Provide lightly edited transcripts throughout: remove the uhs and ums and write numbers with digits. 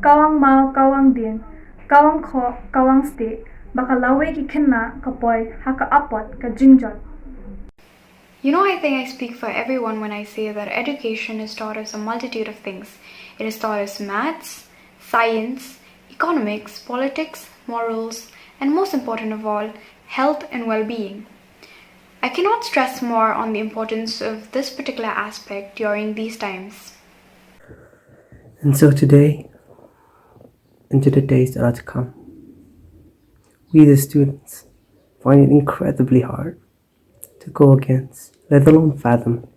kawang mau kawang din, kawang kho, kawang ste, baka lawe ki kina kapoy haka apot ka jingjot. You know, I think I speak for everyone when I say that education is taught us a multitude of things. It is taught us maths, science, economics, politics, morals, and most important of all, health and well-being. I cannot stress more on the importance of this particular aspect during these times. And so today, into the days that are to come, we the students find it incredibly hard to go against, let alone fathom,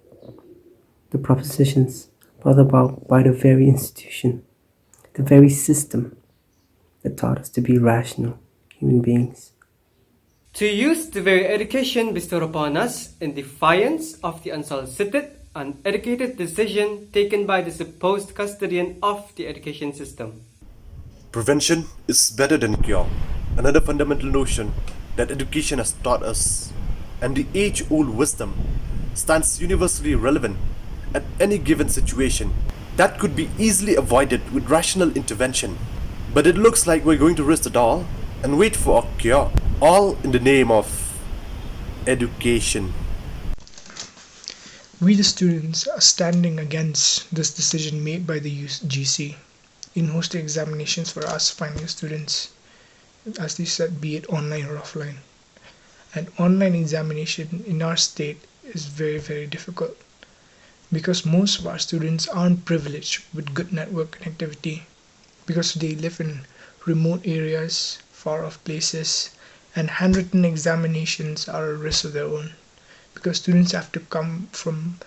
the propositions brought about by the very institution, the very system that taught us to be rational human beings. To use the very education bestowed upon us in defiance of the unsolicited, uneducated decision taken by the supposed custodian of the education system. Prevention is better than cure. Another fundamental notion that education has taught us, and the age-old wisdom, stands universally relevant at any given situation that could be easily avoided with rational intervention. But it looks like we're going to risk it all and wait for a cure, all in the name of education. We the students are standing against this decision made by the UGC in hosting examinations for us final year students, as they said, be it online or offline. An online examination in our state is very, very difficult because most of our students aren't privileged with good network connectivity because they live in remote areas, far off places, and handwritten examinations are a risk of their own because students have to come from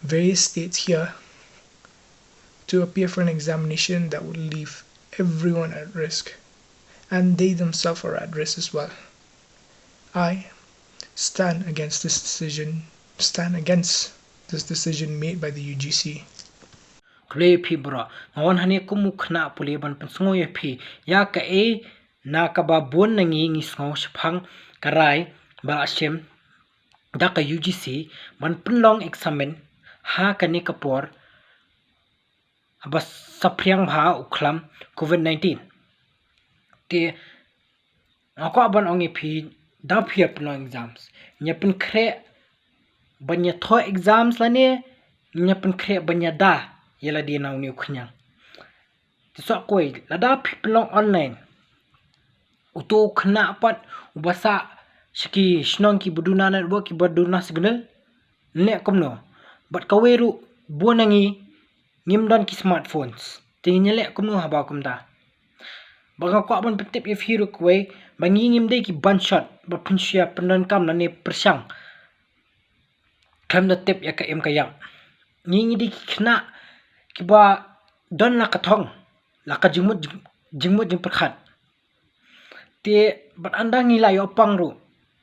various states here to appear for an examination that would leave everyone at risk, and they themselves are at risk as well. I stand against this decision made by the UGC. Kle phi bra ngon hane kumu khna pule ban pansungo ye phi ya ka e na ka ba bon na ngi ngo shphang karai ba shem da ka UGC ban Pynlong Eksamin ha ka ni kapor aba sapryang bha ukhlam COVID-19 te ako ban ongi phi da phi Pynlong exams nya pin khre banya tho exams la ne nya pin khre banya da yela di naw ni khnyang ti so koi la da phi Pynlong online uto khna pat ubasa shiki shnong ki buduna network ki buduna signal ne komno but kaweru bonangi ngimdan ki smartphones tinyele komno haba komda baga ko ban petip ye firu kwe bangi ngimde ki banshot ba Pyrshah penan kam na ne Pyrshah kam da tip ya ka em kayang ngi di khna ki ba don la kathong la ka jingmut jing prakhat te bat anda ngi la yo pangru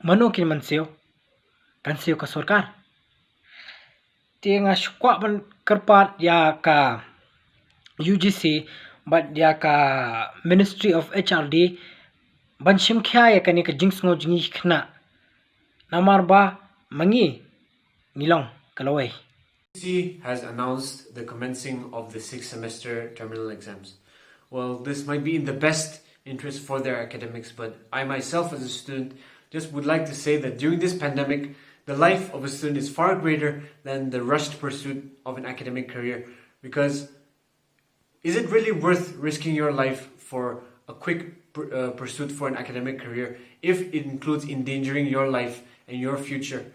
mano kin manseo kan seo ka sarkar te nga shukwa ban karpat ya ka UGC but ya ka Ministry of HRD ban shim khya ya kani ka jingsngo jingi khna namar ba mangi nilong kalawai. UGC has announced the commencing of the 6th semester terminal exams. Well, this might be in the best interest for their academics, but I myself as a student just would like to say that during this pandemic, the life of a student is far greater than the rushed pursuit of an academic career, because is it really worth risking your life for a quick pursuit for an academic career if it includes endangering your life and your future?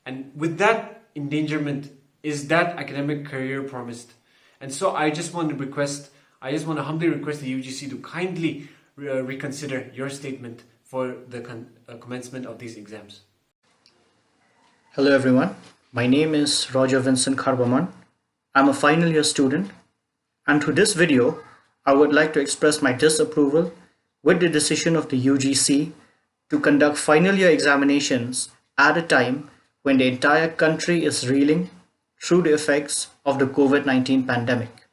And with that endangerment, is that academic career promised? And so I just want to humbly request the UGC to kindly reconsider your statement for the commencement of these exams. Hello everyone, my name is Roger Vincent Karbaman. I'm a final year student, and through this video, I would like to express my disapproval with the decision of the UGC to conduct final year examinations at a time when the entire country is reeling through the effects of the COVID-19 pandemic.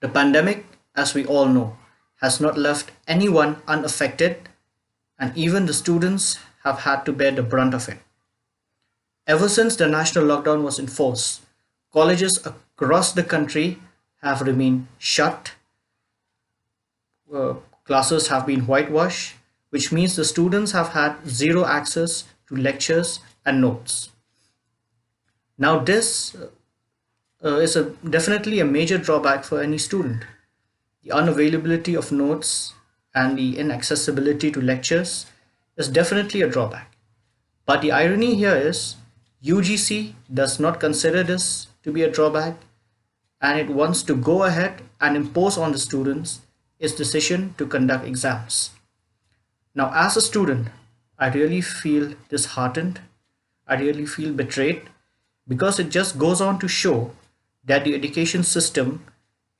The pandemic, as we all know, has not left anyone unaffected, and even the students have had to bear the brunt of it. Ever since the national lockdown was enforced, colleges across the country have remained shut, uh, classes have been whitewashed, which means the students have had zero access to lectures and notes. Now, this is definitely a major drawback for any student. The unavailability of notes and the inaccessibility to lectures is definitely a drawback. But the irony here is UGC does not consider this to be a drawback, and it wants to go ahead and impose on the students its decision to conduct exams. Now, as a student, I really feel disheartened. I really feel betrayed because it just goes on to show that the education system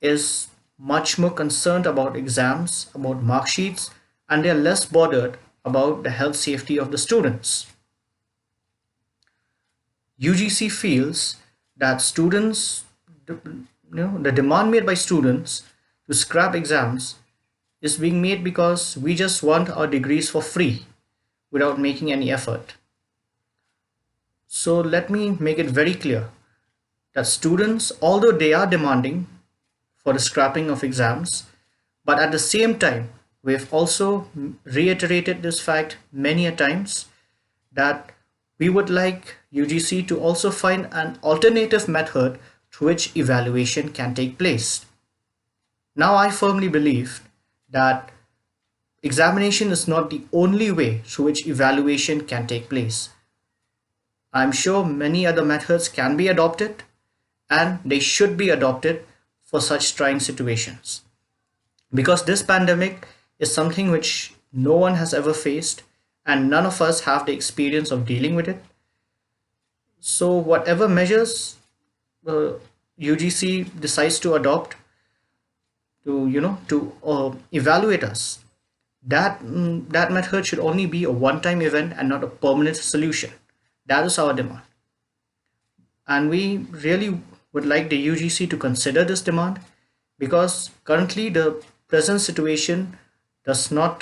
is much more concerned about exams, about mark sheets, and they're less bothered about the health safety of the students. UGC feels that the demand made by students to scrap exams is being made because we just want our degrees for free without making any effort. So let me make it very clear that students, although they are demanding for the scrapping of exams, but at the same time, we've also reiterated this fact many a times that we would like UGC to also find an alternative method through which evaluation can take place. Now, I firmly believe that examination is not the only way through which evaluation can take place. I'm sure many other methods can be adopted, and they should be adopted for such trying situations. Because this pandemic is something which no one has ever faced, and none of us have the experience of dealing with it. So whatever measures UGC decides to adopt to evaluate us, that method should only be a one-time event and not a permanent solution. That is our demand, and we really would like the UGC to consider this demand, because currently the present situation does not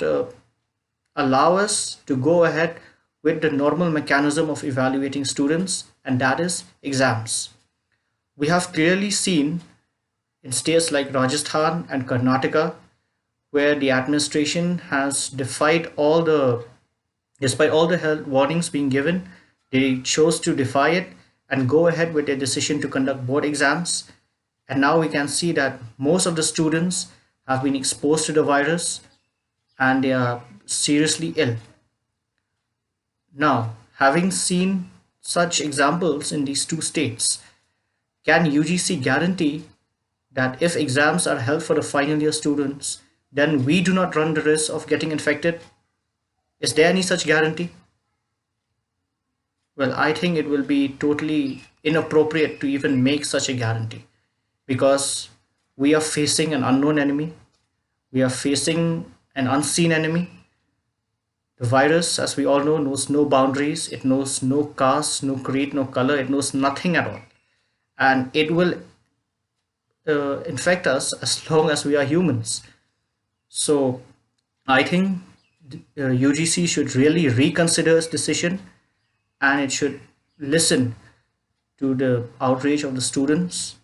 allow us to go ahead with the normal mechanism of evaluating students, and that is exams. We have clearly seen in states like Rajasthan and Karnataka, where the administration has despite all the health warnings being given, they chose to defy it and go ahead with their decision to conduct board exams. And now we can see that most of the students have been exposed to the virus and they are seriously ill. Now, having seen such examples in these two states, can UGC guarantee that if exams are held for the final year students, then we do not run the risk of getting infected? Is there any such guarantee? Well, I think it will be totally inappropriate to even make such a guarantee, because we are facing an unknown enemy. We are facing an unseen enemy. The virus, as we all know, knows no boundaries. It knows no caste, no creed, no color. It knows nothing at all. And it will infect us as long as we are humans. So I think UGC should really reconsider its decision, and it should listen to the outrage of the students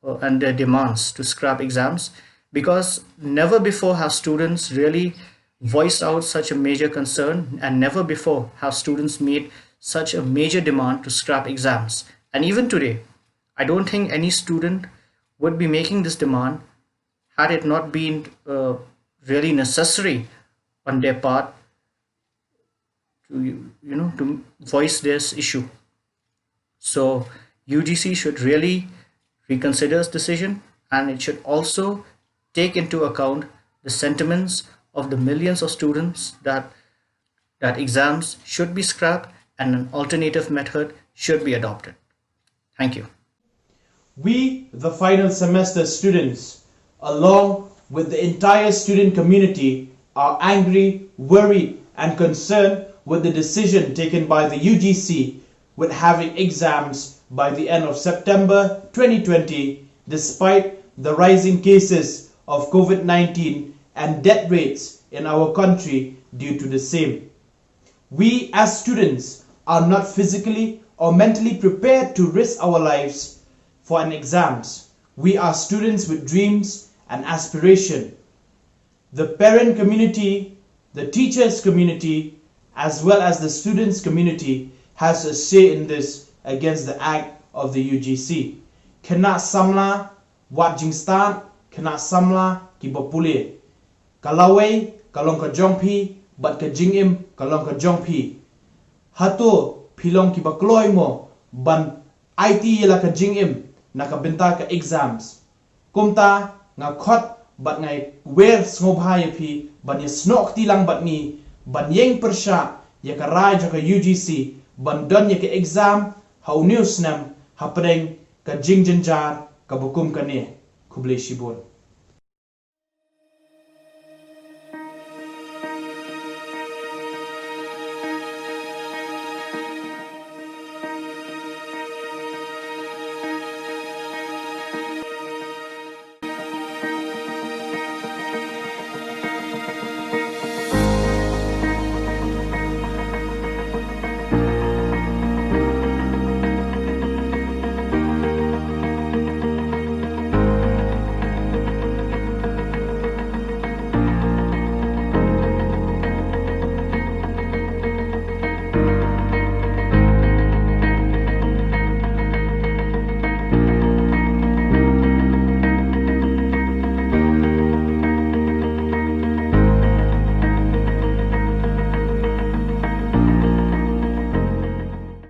and their demands to scrap exams, because never before have students really voiced out such a major concern, and never before have students made such a major demand to scrap exams. And even today, I don't think any student would be making this demand had it not been really necessary on their part to voice this issue. So UGC should really reconsider its decision, and it should also take into account the sentiments of the millions of students that exams should be scrapped and an alternative method should be adopted. Thank you. We, the final semester students, along with the entire student community, are angry, worried, and concerned with the decision taken by the UGC with having exams by the end of September 2020, despite the rising cases of COVID-19 and death rates in our country due to the same. We as students are not physically or mentally prepared to risk our lives for an exams. We are students with dreams and aspiration. the parent community, the teachers community, as well as the students community has a say in this against the act of the UGC. Kena Samla wat jingstan, kena Samla ki Pule. Kalawai kalong ka Jong pi, bat ka jingim kalong ka Jong pi. Hato Pynlong ki bakloy mo ban IT yela ka jingim nakabenta ka exams. Kumta nga khot bat ngai wer snobhaya pi ban ye snok tilang bat ni ban yeng Pyrshah ya ka rai ka UGC ban don ya ka exam hau news nam hapreng ka jingjenjar ka bukum ka ne kuble shibol.